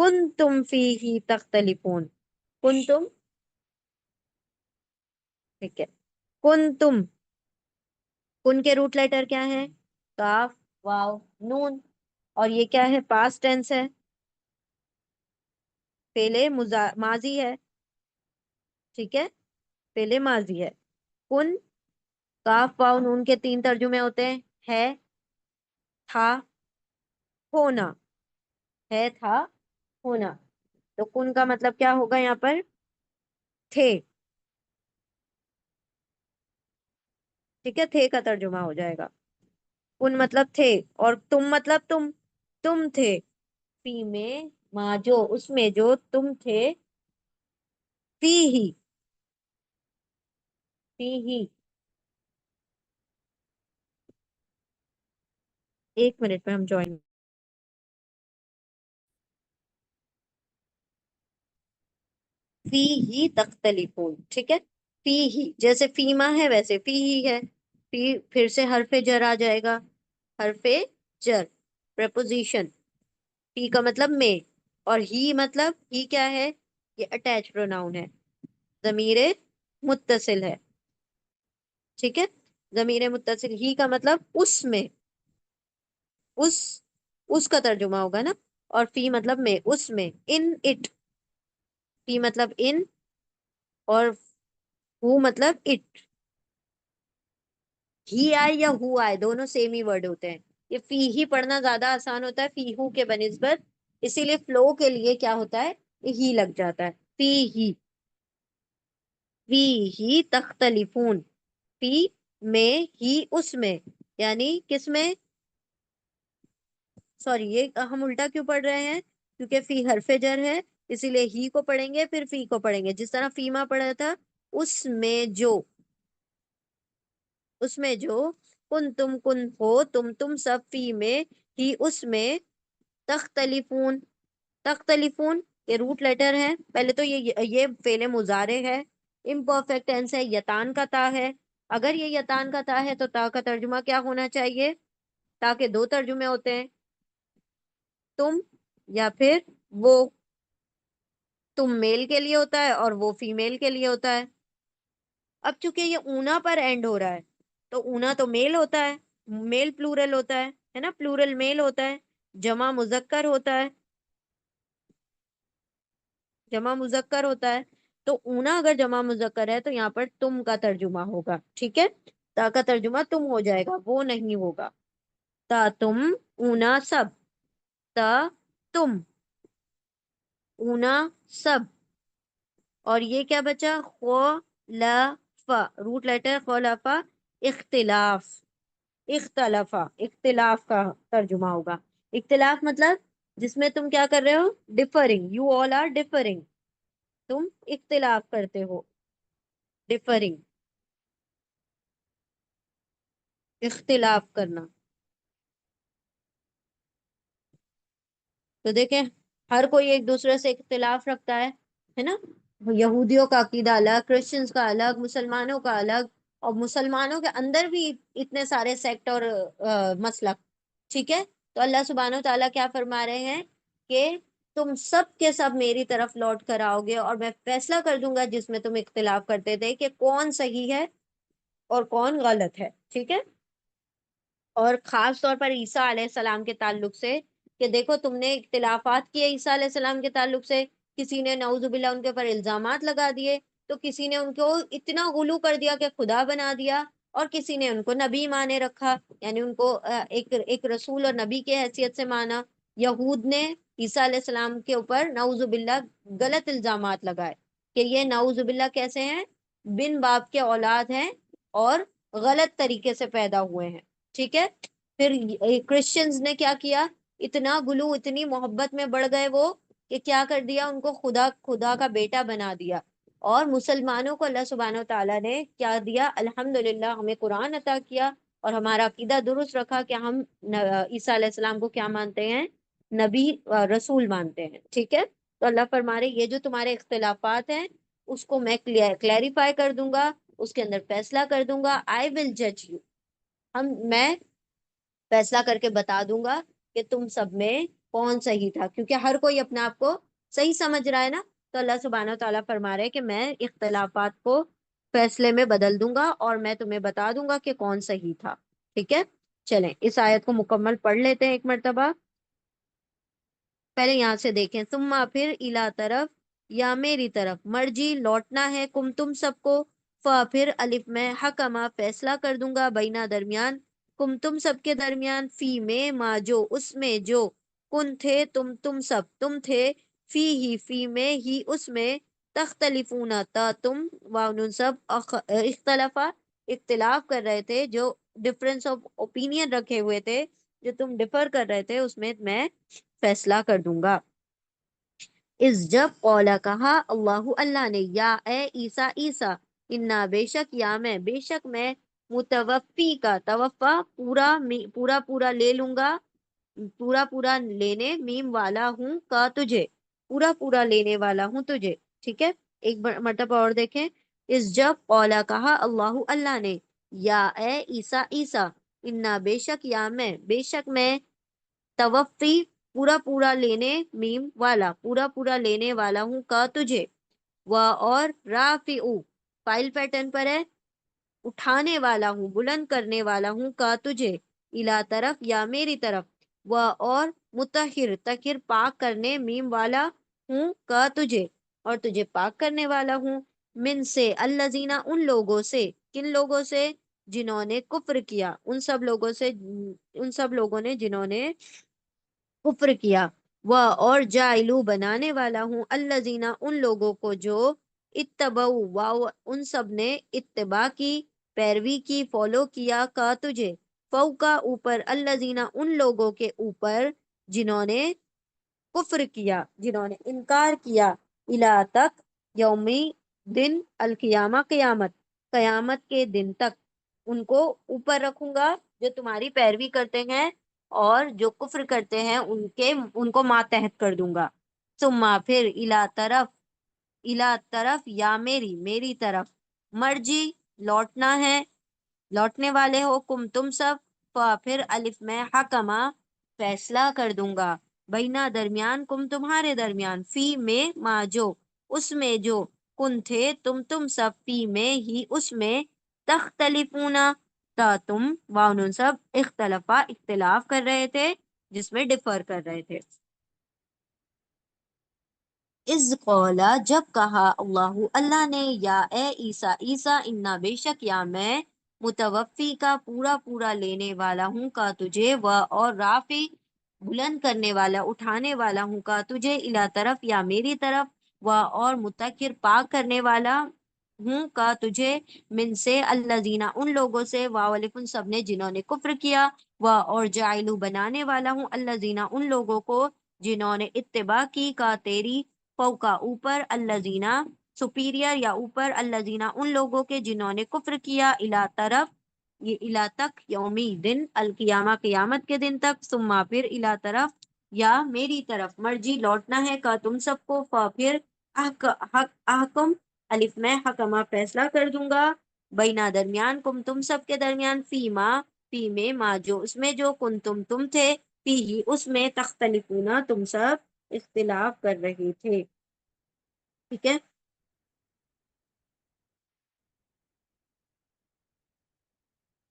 کنتم فیہ تختلفون، کنتم، ٹھیک ہے، کنتم، کن کے روٹ لیٹر کیا ہے؟ کاف، واو، نون، اور یہ کیا ہے؟ پاسٹ ٹینس ہے، پہلے ماضی ہے، ٹھیک ہے، پہلے ماضی ہے۔ کن، کاف واو نون کے تین ترجمے ہوتے ہیں، ہے، تھا، ہونا، ہے، تھا، ہونا۔ تو کن کا مطلب کیا ہوگا یہاں پر؟ تھے، ٹھیک ہے، تھے کا ترجمہ ہو جائے گا۔ کن مطلب تھے، اور تم مطلب تم تھے، فی میں، ماں جو، اس میں جو تم تھے، فی ہی، فی ہی، ایک منٹ میں ہم جوائن، فی ہی تختلفون، ٹھیک ہے، فی ہی، جیسے فیما ہے ویسے فی ہی ہے، فی پھر سے حرف جر آ جائے گا، حرف جر، پریپوزیشن، فی کا مطلب میں، اور ہی مطلب ہی کیا ہے؟ یہ اٹیچ پروناؤن ہے، ضمیر متصل ہے، ٹھیک ہے، ضمیر متصل، ہی کا مطلب اس میں، اس اس کا ترجمہ ہوگا نا، اور فی مطلب میں، اس میں، ان اٹ، فی مطلب ان، اور ہو مطلب اٹ، ہی آئے یا ہو آئے دونوں سیم ہی ورڈ ہوتے ہیں، یہ فی ہی پڑھنا زیادہ آسان ہوتا ہے فی ہو کے بنسبت، اسی لیے فلو کے لیے کیا ہوتا ہے؟ ہی لگ جاتا ہے، فی ہی، فی ہی تختلفون، فی میں، ہی اس میں، یعنی کس میں؟ سوری، یہ ہم الٹا کیوں پڑھ رہے ہیں؟ کیونکہ فی حرف جر ہے، اسی لیے ہی کو پڑھیں گے پھر فی کو پڑھیں گے، جس طرح فیما پڑھا تھا، اس میں جو، اس میں جو، کن ہو تم سب، فی میں، ہی اس میں، تختلفون، تختلفون یہ روٹ لیٹر ہے، پہلے تو یہ فعل مضارع ہے، امپرفیکٹ ٹینس ہے، یتان کا تا ہے، اگر یہ یتان کا تا ہے تو تا کا ترجمہ کیا ہونا چاہیے؟ تا کے دو ترجمے ہوتے ہیں، تم یا پھر وہ، تم میل کے لیے ہوتا ہے اور وہ فیمیل کے لیے ہوتا ہے۔ اب چونکہ یہ اونا پر اینڈ ہو رہا ہے، تو اونا تو میل ہوتا ہے، میل پلورل ہوتا ہے نا، پلورل میل ہوتا ہے، جمع مذکر ہوتا ہے، جمع مذکر ہوتا ہے، تو اونا اگر جمع مذکر ہے تو یہاں پر تم کا ترجمہ ہوگا، ٹھیک ہے، تا کا ترجمہ تم ہو جائے گا، وہ نہیں ہوگا، تا تم، اونا سب، تا تم، اونا سب، اور یہ کیا بچا؟ خلفا، روٹ لیٹر خلفا، اختلاف، اختلافا، اختلاف کا ترجمہ ہوگا، اختلاف مطلب جس میں تم کیا کر رہے ہو؟ Differing, you all are differing, تم اختلاف کرتے ہو، ڈفرنگ، اختلاف کرنا۔ تو دیکھیں، ہر کوئی ایک دوسرے سے اختلاف رکھتا ہے نا، یہودیوں کا عقیدہ الگ، کرسچنز کا الگ، مسلمانوں کا الگ، اور مسلمانوں کے اندر بھی اتنے سارے سیکٹ اور مسلک، ٹھیک ہے، تو اللہ سبحانہ و تعالیٰ کیا فرما رہے ہیں کہ تم سب کے سب میری طرف لوٹ کر آؤ گے، اور میں فیصلہ کر دوں گا جس میں تم اختلاف کرتے تھے کہ کون صحیح ہے اور کون غلط ہے، ٹھیک ہے، اور خاص طور پر عیسیٰ علیہ السلام کے تعلق سے، کہ دیکھو تم نے اختلافات کیے عیسیٰ علیہ السلام کے تعلق سے، کسی نے نعوذ باللہ ان کے اوپر الزامات لگا دیے، تو کسی نے ان کو اتنا غلو کر دیا کہ خدا بنا دیا، اور کسی نے ان کو نبی مانے رکھا، یعنی ان کو ایک رسول اور نبی کی حیثیت سے مانا۔ یہود نے عیسیٰ علیہ السلام کے اوپر نعوذ باللہ غلط الزامات لگائے کہ یہ نعوذ باللہ کیسے ہیں؟ بن باپ کے اولاد ہیں اور غلط طریقے سے پیدا ہوئے ہیں، ٹھیک ہے۔ پھر کرسچنز نے کیا کیا؟ اتنا گلو، اتنی محبت میں بڑھ گئے وہ کہ کیا کر دیا؟ ان کو خدا کا بیٹا بنا دیا، اور مسلمانوں کو اللہ سبحانہ و تعالیٰ نے کیا دیا؟ الحمدللہ ہمیں قرآن عطا کیا، اور ہمارا عقیدہ درست رکھا کہ ہم عیسیٰ علیہ السلام کو کیا مانتے ہیں؟ نبی، رسول مانتے ہیں، ٹھیک ہے۔ تو اللہ فرما رہے یہ جو تمہارے اختلافات ہیں اس کو میں کلیریفائی کر دوں گا، اس کے اندر فیصلہ کر دوں گا، آئی ول جج یو، میں فیصلہ کر کے بتا دوں گا کہ تم سب میں کون صحیح تھا، کیونکہ ہر کوئی اپنے آپ کو صحیح سمجھ رہا ہے نا. تو اللہ سبحانہ و تعالیٰ فرما رہے کہ میں اختلافات کو فیصلے میں بدل دوں گا اور میں تمہیں بتا دوں گا کہ کون صحیح تھا. ٹھیک ہے، چلیں اس آیت کو مکمل پڑھ لیتے ہیں ایک مرتبہ. پہلے یہاں سے دیکھیں، ثم پھر الا طرف، یا میری طرف، مرجی لوٹنا ہے، کم تم سب کو، فا پھر الف میں، حکما فیصلہ کر دوں گا، بینا درمیان، کم تم سب کے درمیان، فی میں، ما جو، اس میں جو، کن تھے تم سب تم تھے، فی میں ہی اس میں، تختلفون تا تم، واؤن سب، اختلافا اختلاف کر رہے تھے، جو ڈفرنس آف اوپینین رکھے ہوئے تھے، جو تم ڈفر کر رہے تھے اس میں فیصلہ کر دوں گا. اس جب قولا کہا، اللہ اللہ نے، یا اے عیسیٰ عیسیٰ، انا بے شک، یا بے شک میں، متوفی کا توفع پورا پورا لے لوں گا، پورا پورا لینے میم والا ہوں کا تجھے، پورا پورا لینے والا ہوں تجھے. ٹھیک ہے، ایک مرتبہ اور دیکھیں. اس جب قولا کہا، اللہ اللہ نے، یا اے عیسیٰ عیسیٰ، انا بے شک میں، توفی پورا پورا لینے میم والا، پورا پورا لینے والا ہوں کا تجھے، و اور رافعو فائل پیٹرن پر ہے، اٹھانے والا ہوں، بلند کرنے والا ہوں کا تجھے، الا طرف، یا میری طرف، و اور مطہر تکر پاک کرنے میم والا ہوں کا تجھے، اور تجھے پاک کرنے والا ہوں، من سے الذین ان لوگوں سے، کن لوگوں سے، جنہوں نے کفر کیا، ان سب لوگوں سے، ان سب لوگوں نے جنہوں نے کفر کیا، وہ اور جائلو بنانے والا ہوں، الذین ان لوگوں کو جو اتبعوا واو ان سب نے اتباع کی، پیروی کی، فالو کیا، کا تجھے، فوقا اوپر، الذین ان لوگوں کے اوپر، جنہوں نے کفر کیا، جنہوں نے انکار کیا، الا تک، یومی دن، القیامہ قیامت، قیامت کے دن تک ان کو اوپر رکھوں گا، جو تمہاری پیروی کرتے ہیں اور جو کفر کرتے ہیں ان کو ماتحت کر دوں گا. ثم پھر الا طرف، یا میری طرف، مرجی لوٹنا ہے، لوٹنے والے ہو، کم تم سب، فا پھر الف میں، حکما فیصلہ کر دوں گا، بینا درمیان، کم تمہارے درمیان، فی میں، ما جو، اس میں جو، کن تھے تم سب، فی میں ہی اس میں، تختلفون تا تم، واؤن سب، اختلافا اختلاف کر رہے تھے، جس میں ڈفر کر رہے تھے. از قولا جب کہا، اللہ اللہ نے، یا اے عیسیٰ عیسیٰ، انا بے شک، یا میں، متوفی کا پورا پورا لینے والا ہوں کا تجھے، و اور رافع بلند کرنے والا، اٹھانے والا ہوں کا تجھے، الا طرف، یا میری طرف، و اور متکر پاک کرنے والا ہوں کا تجھے، من سے الذین ان لوگوں سے، واو الف ان سب نے، جنہوں نے کفر کیا، و اور جائلو بنانے والا ہوں، الذین ان لوگوں کو، جنہوں نے اتباع کی، کا تیری، فوقا اوپر، الذین سپیریئر یا اوپر، الذین ان لوگوں کے، جنہوں نے کفر کیا، الا طرف، یہ الا تک، یومی دن، القیامہ قیامت کے دن تک، ثم پھر الا طرف، یا میری طرف، مرجی لوٹنا ہے، کا تم سب کو، فا پھر احکم الف میں، حکمہ فیصلہ کر دوں گا، بینا درمیان، کم تم سب کے درمیان، فی میں، ما جو، اس میں جو، کن تم تھے، فی ہی اس میں، تختلفون تم سب اختلاف کر رہے تھے. ٹھیک ہے،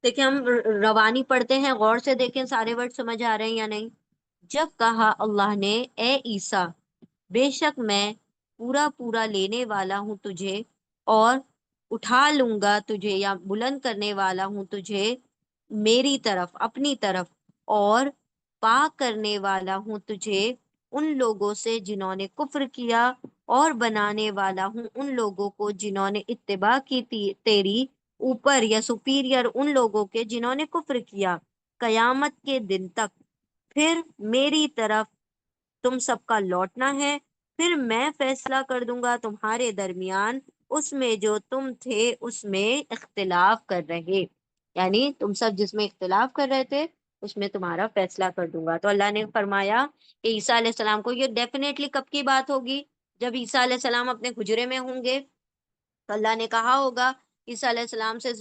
دیکھیں ہم روانی پڑھتے ہیں، غور سے دیکھیں سارے ورڈ سمجھ آ رہے ہیں یا نہیں. جب کہا اللہ نے، اے عیسیٰ، بے شک میں پورا پورا لینے والا ہوں تجھے، اور اٹھا لوں گا تجھے، یا بلند کرنے والا ہوں تجھے، میری طرف، اپنی طرف، اور پاک کرنے والا ہوں تجھے ان لوگوں سے جنہوں نے کفر کیا، اور بنانے والا ہوں ان لوگوں کو جنہوں نے اتباع کی تیری، اوپر یا سپیریئر ان لوگوں کے جنہوں نے کفر کیا، قیامت کے دن تک. پھر میری طرف تم سب کا لوٹنا ہے، پھر میں فیصلہ کر دوں گا تمہارے درمیان، اس میں جو تم تھے اس میں اختلاف کر رہے، یعنی تم سب جس میں اختلاف کر رہے تھے اس میں تمہارا فیصلہ کر دوں گا. تو اللہ نے فرمایا کہ عیسیٰ علیہ السلام کو، یہ ڈیفینیٹلی کب کی بات ہوگی؟ جب عیسیٰ علیہ السلام اپنے حجرے میں ہوں گے، تو اللہ نے کہا ہوگا عیسیٰ علیہ السلام سے،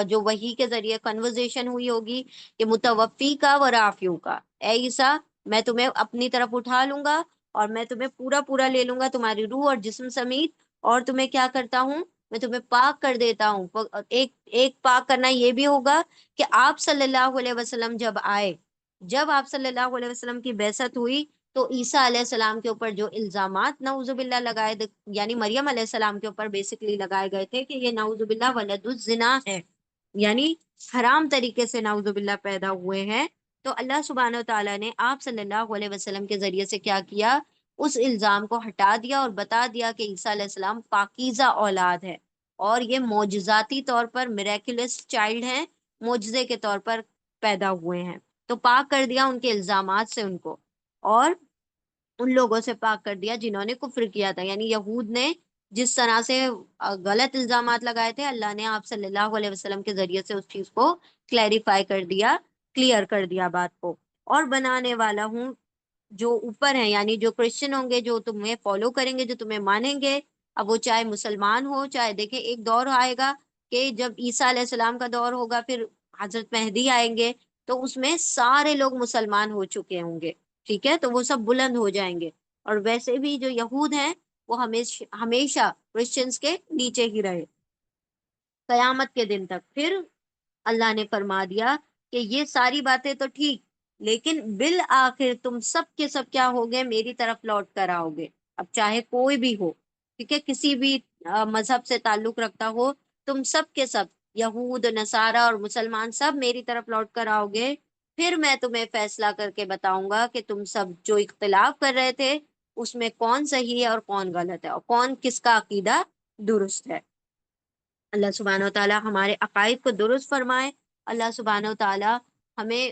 جو وحی کے ذریعے کنورزیشن ہوئی ہوگی، کہ متوفی کا و رافیو کا، اے عیسیٰ میں تمہیں اپنی طرف اٹھا لوں گا اور میں تمہیں پورا پورا لے لوں گا، تمہاری روح اور جسم سمیت، اور تمہیں کیا کرتا ہوں، میں تمہیں پاک کر دیتا ہوں۔ ایک ایک پاک کرنا یہ بھی ہوگا کہ آپ صلی اللہ علیہ وسلم جب آئے، جب آپ صلی اللہ علیہ وسلم کی بعثت ہوئی، تو عیسیٰ علیہ السلام کے اوپر جو الزامات نعوذ باللہ لگائے، یعنی مریم علیہ السلام کے اوپر بیسکلی لگائے گئے تھے کہ یہ نعوذ باللہ ولد الزنا ہے، یعنی حرام طریقے سے نعوذ باللہ پیدا ہوئے ہیں، تو اللہ سبحانہ و تعالیٰ نے آپ صلی اللہ علیہ وسلم کے ذریعے سے کیا کیا، اس الزام کو ہٹا دیا اور بتا دیا کہ عیسیٰ علیہ السلام پاکیزہ اولاد ہے، اور یہ معجزاتی طور پر میریکولس چائلڈ ہیں، معجزے کے طور پر پیدا ہوئے ہیں۔ تو پاک کر دیا ان کے الزامات سے ان کو، اور ان لوگوں سے پاک کر دیا جنہوں نے کفر کیا تھا، یعنی یہود نے جس طرح سے غلط الزامات لگائے تھے، اللہ نے آپ صلی اللہ علیہ وسلم کے ذریعے سے اس چیز کو کلیریفائی کر دیا، کلیئر کر دیا بات کو۔ اور بنانے والا ہوں جو اوپر ہیں، یعنی جو کرسچن ہوں گے، جو تمہیں فالو کریں گے، جو تمہیں مانیں گے، اب وہ چاہے مسلمان ہو، چاہے دیکھیں ایک دور آئے گا کہ جب عیسیٰ علیہ السلام کا دور ہوگا، پھر حضرت مہدی آئیں گے، تو اس میں سارے لوگ مسلمان ہو چکے ہوں گے، ٹھیک ہے، تو وہ سب بلند ہو جائیں گے، اور ویسے بھی جو یہود ہیں وہ ہمیشہ ہمیشہ کرسچنس کے نیچے ہی رہے قیامت کے دن تک۔ پھر اللہ نے فرما دیا کہ یہ ساری باتیں تو ٹھیک، لیکن بالآخر تم سب کے سب کیا ہوگے، میری طرف لوٹ کر آؤ گے، اب چاہے کوئی بھی ہو، ٹھیک ہے، کسی بھی مذہب سے تعلق رکھتا ہو، تم سب کے سب، یہود، نصارہ اور مسلمان، سب میری طرف لوٹ کر آؤ گے، پھر میں تمہیں فیصلہ کر کے بتاؤں گا کہ تم سب جو اختلاف کر رہے تھے اس میں کون صحیح ہے اور کون غلط ہے، اور کون کس کا عقیدہ درست ہے۔ اللہ سبحانہ و تعالیٰ ہمارے عقائد کو درست فرمائے۔ اللہ سبحانہ و تعالیٰ ہمیں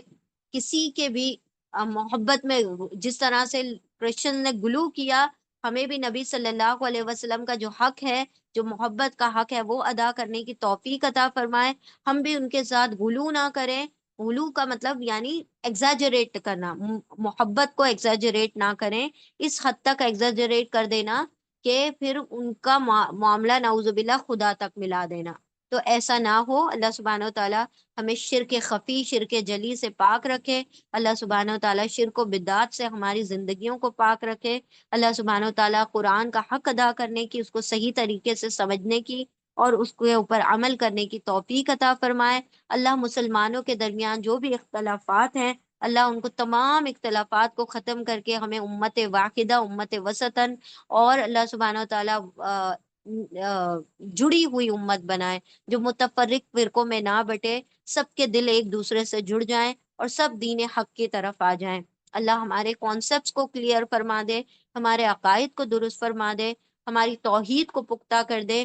کسی کے بھی محبت میں، جس طرح سے کرسچن نے گلو کیا، ہمیں بھی نبی صلی اللہ علیہ وسلم کا جو حق ہے، جو محبت کا حق ہے، وہ ادا کرنے کی توفیق عطا فرمائے۔ ہم بھی ان کے ساتھ غلو نہ کریں۔ غلو کا مطلب یعنی ایگزاجریٹ کرنا، محبت کو ایگزاجریٹ نہ کریں، اس حد تک ایگزاجریٹ کر دینا کہ پھر ان کا معاملہ نعوذ باللہ خدا تک ملا دینا، تو ایسا نہ ہو۔ اللہ سبحانہ و تعالیٰ ہمیں شرک خفی، شرک جلی سے پاک رکھے۔ اللہ سبحانہ و تعالیٰ شرک و بدعات سے ہماری زندگیوں کو پاک رکھے۔ اللہ سبحانہ و تعالیٰ قرآن کا حق ادا کرنے کی، اس کو صحیح طریقے سے سمجھنے کی اور اس کے اوپر عمل کرنے کی توفیق عطا فرمائے۔ اللہ مسلمانوں کے درمیان جو بھی اختلافات ہیں، اللہ ان کو تمام اختلافات کو ختم کر کے ہمیں امت واحدہ، امت وسطن، اور اللہ سبحانہ و تعالیٰ جڑی ہوئی امت بنائے، جو متفرق فرقوں میں نہ بٹے، سب کے دل ایک دوسرے سے جڑ جائیں اور سب دین حق کی طرف آ جائیں۔ اللہ ہمارے کانسیپٹس کو کلیئر فرما دے، ہمارے عقائد کو درست فرما دے، ہماری توحید کو پختہ کر دے،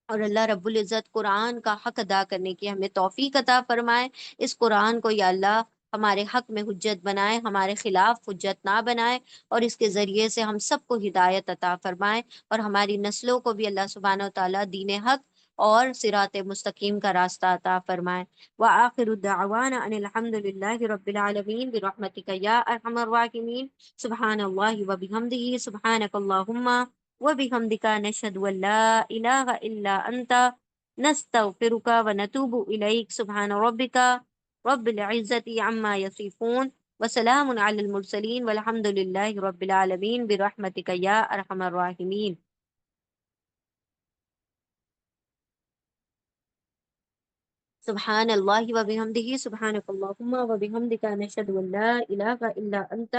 اور اللہ رب العزت قرآن کا حق ادا کرنے کی ہمیں توفیق عطا فرمائے۔ اس قرآن کو یا اللہ ہمارے حق میں حجت بنائے، ہمارے خلاف حجت نہ بنائے، اور اس کے ذریعے سے ہم سب کو ہدایت عطا فرمائے، اور ہماری نسلوں کو بھی اللہ سبحانہ و تعالیٰ دین حق اور صراط مستقیم کا راستہ عطا فرمائے۔ وآخر الدعوانا ان الحمد للہ رب العالمین برحمتک یا ارحم الراحمین۔ سبحان اللہ وبحمدہ، سبحانک اللہم وبحمدک، نشہد ان لا الہ الا انت، نستغفرک ونتوب الیک۔ سبحان ربک رب العزت عما یصفون، وسلام علی المرسلین، والحمد للہ رب العالمین برحمتک یا ارحم الراحمین۔ سبحان اللہ وبحمدہ، سبحانک اللہم وبحمدک، نشہد ان لا الہ الا انت،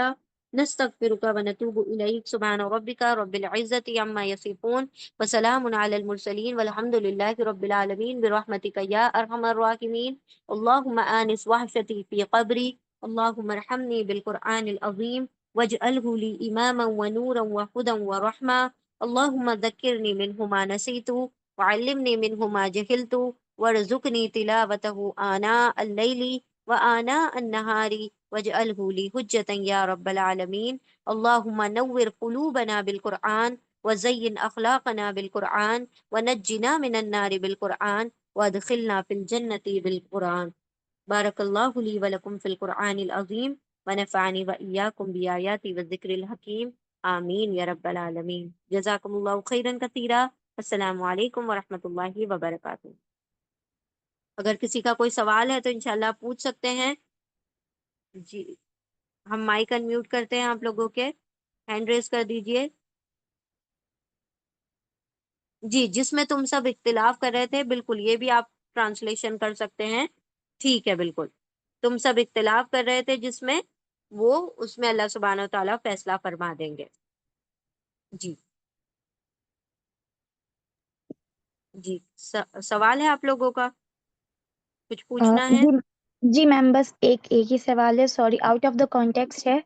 نستغفرک ونتوب الیک۔ سبحان ربک رب العزت عما یصفون، وسلام علی المرسلین، والحمد للہ رب العالمین برحمتک یا ارحم الراحمین۔ اللہم آنس وحشتی فی قبری، اللہم ارحمنی بالقرآن العظیم واجعلہ لی اماما ونورا وہدى ورحمہ، اللہم ذکرنی منہ ما نسیت وعلمنی منہ ما جہلت وارزقنی تلاوتہ آناء اللیل وآناء النہار واجعلہ لی حجتا یا رب العالمین۔ اللہم نور قلوبنا بالقرآن وزین اخلاقنا بالقرآن ونجنا من النار بالقرآن وادخلنا فی الجنة بالقرآن۔ بارک اللہ لی ولکم فی القرآن العظیم ونفعنی وإیاکم بآیات والذکر الحکیم، آمین یا رب العالمین۔ جزاکم اللہ خیرا کثیرا۔ السلام علیکم ورحمۃ اللہ وبرکاتہ۔ اگر کسی کا کوئی سوال ہے تو انشاءاللہ آپ پوچھ سکتے ہیں۔ جی ہم مائک انمیوٹ کرتے ہیں آپ لوگوں کے، ہینڈ ریز کر دیجئے. جی، جس میں تم سب اختلاف کر رہے تھے، بالکل یہ بھی آپ ٹرانسلیشن کر سکتے ہیں. ٹھیک ہے، بالکل. تم سب اختلاف کر رہے تھے جس میں، وہ اس میں اللہ سبحانہ و تعالیٰ فیصلہ فرما دیں گے. جی جی. سوال ہے آپ لوگوں کا؟ کچھ پوچھنا ہے؟ جی جی میم، بس ایک ہی سوال ہے، sorry out of the context ہے.